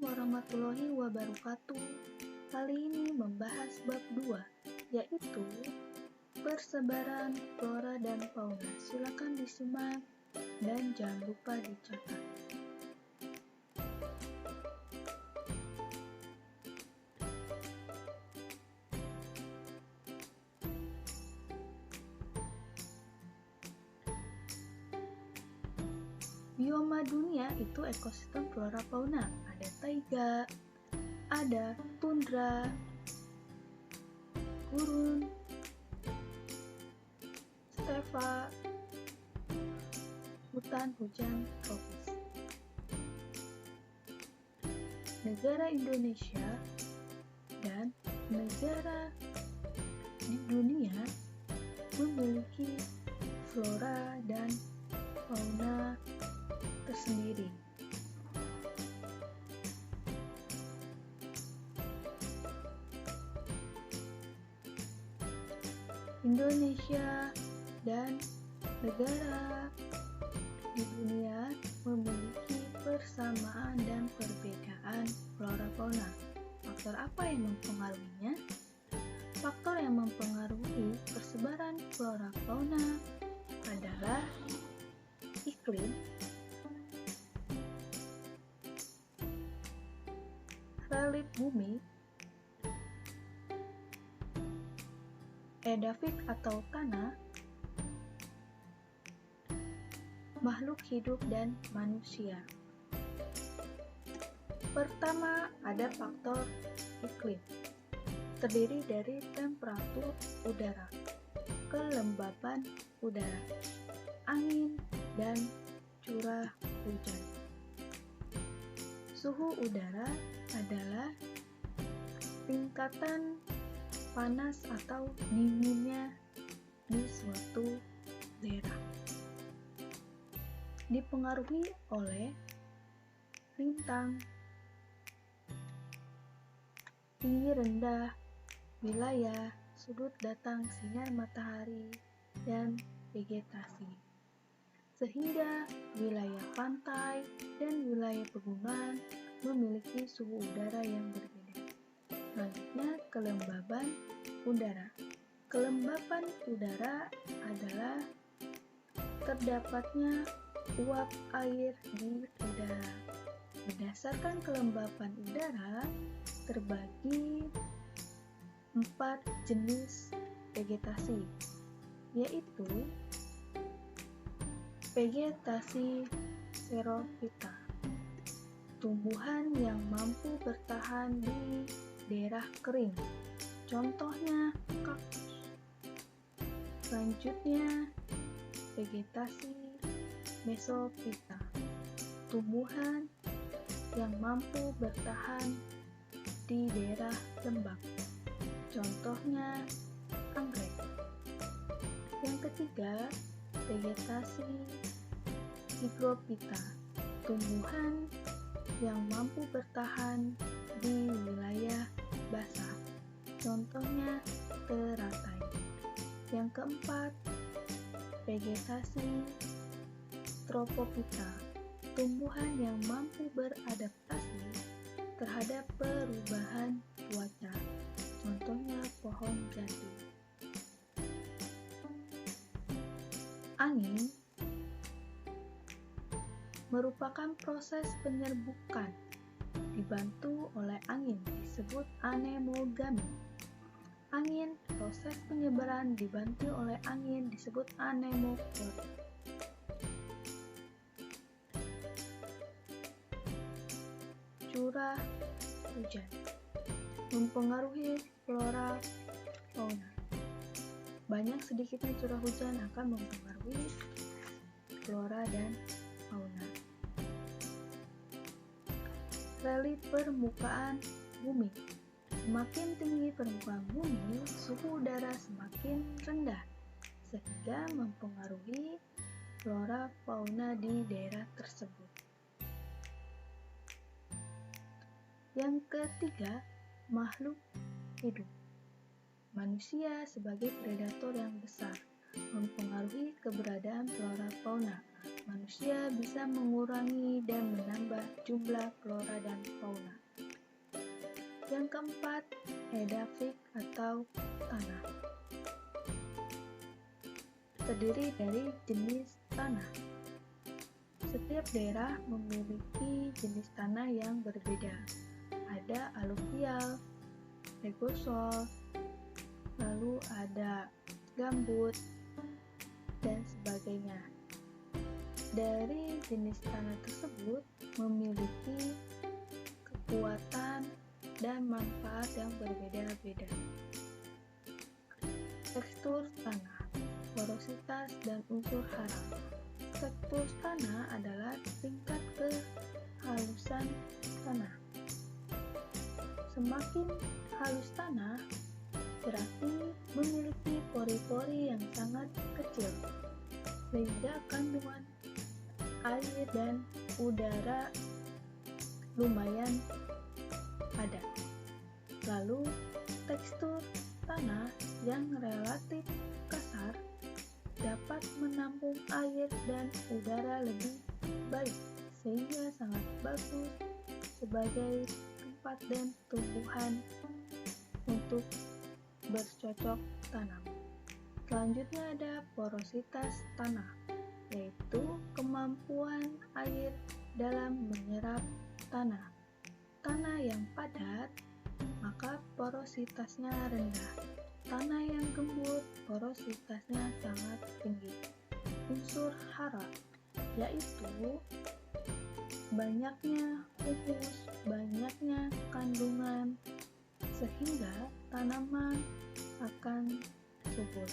warahmatullahi wabarakatuh. Kali ini membahas bab 2, yaitu persebaran flora dan fauna. Silakan disimak dan jangan lupa dicatat. Bioma dunia itu ekosistem flora fauna. Ada taiga, ada tundra, gurun, stepa, hutan hujan tropis. Negara Indonesia dan negara di dunia memiliki flora dan fauna tersendiri. Indonesia dan negara di dunia memiliki persamaan dan perbedaan flora fauna. Faktor apa yang mempengaruhinya? Faktor yang mempengaruhi persebaran flora fauna adalah iklim, relief bumi, edafik atau tanah, makhluk hidup dan manusia. Pertama, ada faktor iklim. Terdiri dari temperatur udara, kelembapan udara, angin, dan curah hujan. Suhu udara adalah tingkatan panas atau dinginnya di suatu daerah. Dipengaruhi oleh lintang, tinggi rendah, wilayah, sudut datang sinar matahari, dan vegetasi. Sehingga wilayah pantai dan wilayah pegunungan memiliki suhu udara yang berbeda. Selanjutnya, kelembaban udara. Kelembapan udara adalah terdapatnya uap air di udara. Berdasarkan kelembapan udara, terbagi 4 jenis vegetasi, yaitu vegetasi xerophyta, tumbuhan yang mampu bertahan di daerah kering, contohnya kaktus. Selanjutnya, vegetasi mesophyta, tumbuhan yang mampu bertahan di daerah lembab, contohnya anggrek. Yang ketiga, vegetasi higrophyta, tumbuhan yang mampu bertahan di wilayah basah, contohnya teratai. Yang keempat, vegetasi tropophyta, tumbuhan yang mampu beradaptasi terhadap perubahan cuaca, contohnya pohon jati. Angin merupakan proses penyerbukan dibantu oleh angin, disebut anemogami. Angin, proses penyebaran dibantu oleh angin disebut anemofore. Curah hujan mempengaruhi flora fauna. Banyak sedikitnya curah hujan akan mempengaruhi flora dan fauna. Relief permukaan bumi. Semakin tinggi permukaan bumi, suhu udara semakin rendah, sehingga mempengaruhi flora fauna di daerah tersebut. Yang ketiga, makhluk hidup. Manusia sebagai predator yang besar mempengaruhi keberadaan flora fauna. manusia bisa mengurangi dan menambah jumlah flora dan fauna. Yang keempat, edaphic atau tanah. Terdiri dari jenis tanah. Setiap daerah memiliki jenis tanah yang berbeda. Ada aluvial, regosol, lalu ada gambut, dan sebagainya. Dari jenis tanah tersebut memiliki kekuatan dan manfaat yang berbeda-beda. Tekstur tanah, porositas, dan unsur hara. Tekstur tanah adalah tingkat kehalusan tanah. Semakin halus tanah, berarti memiliki pori-pori yang sangat kecil, sehingga kandungan air dan udara lumayan ada. Lalu, tekstur tanah yang relatif kasar dapat menampung air dan udara lebih baik, sehingga sangat bagus sebagai tempat dan tumbuhan untuk bercocok tanam. Selanjutnya ada porositas tanah, yaitu kemampuan air dalam menyerap tanah. Tanah yang padat, maka porositasnya rendah. Tanah yang gembur, porositasnya sangat tinggi. Unsur hara, yaitu banyaknya humus, banyaknya kandungan, sehingga tanaman akan subur.